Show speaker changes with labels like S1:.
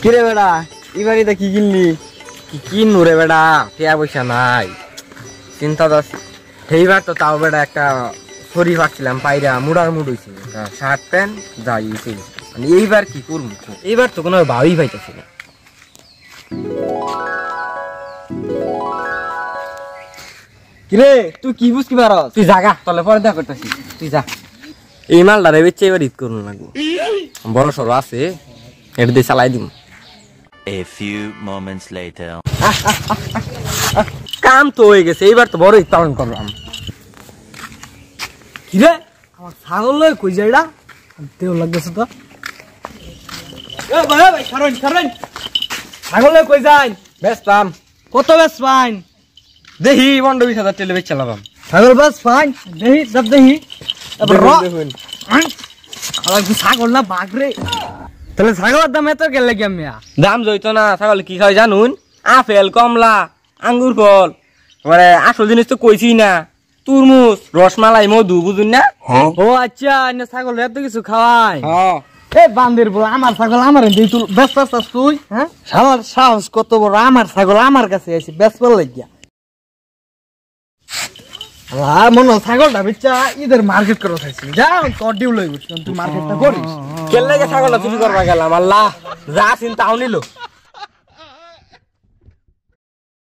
S1: কিরে বেড়া এবারে কি কিনলি?
S2: কি কিনবো রে বেটা, টিয়া পয়সা নাই, চিন্তা তো সেইবার তো তাও বেটা একটা শরীর পাচ্ছিলাম পাইরা মুড়ার মুড হয়েছে, শার্ট প্যান্ট যাই মানে এইবার কি করবো? এইবার তো কোনো ভাবই পাইতেছি না।
S1: কিরে তুই কি বুঝতে পারস?
S2: তুই জাগা তলে পরে দেখা করতেছি, তুই যা। এই মালটারে বেচে এবার ঈদ করুন লাগবো, বড় সড়ো আছে এটা দিয়ে চালাই দিব।
S3: A few moments later.
S2: কাম তো হয়ে গেছে, এইবার তো বড় ঈদ পালন করলাম।
S1: কিরে আমার ছাগল লয় কই যাইডা দেও লাগতেছে তো। এ ভাই ভাই সরন সরন, ছাগল লয় কই যাই?
S2: বেচলাম।
S1: কত বেশ ফাইন?
S2: দেখি 15-20 হাজার টেলে বেচ চালাম।
S1: ছাগল বেশ ফাইন দেহি সব দেহি। এবার র
S2: দেখুন
S1: আমার ছাগল না বাঘরে, তাহলে ছাগলের দাম এত গেল লাগি মিয়া?
S2: দাম জইতো না, ছাগল কি খাই জানুন? আপেল, কমলা, আঙ্গুর ফল, মানে আসল জিনিস তো কইছি না, তুরমুজ, রসমালাই, মধু, বুঝুন না?
S1: ও আচ্ছা না ছাগল এত কিছু খাওয়াই।
S2: হ্যাঁ
S1: এ বান্দির বল আমার ছাগল আমার দিই তুই ব্যস্ত আছিস তুই? হ্যাঁ আমার সাহস কত বড়, আমার ছাগল আমার কাছে আছে ব্যস্ত লাগিয়া। আর মনে ছাগলটা বেচা ঈদের মার্কেট করে চাইছি, যা তোর ডিউ লই তুই মার্কেটটা করিস।
S2: কেন লাগে ছাগলটা চুরি করবা গেলাম? আল্লাহ যা চিন্তা নিল।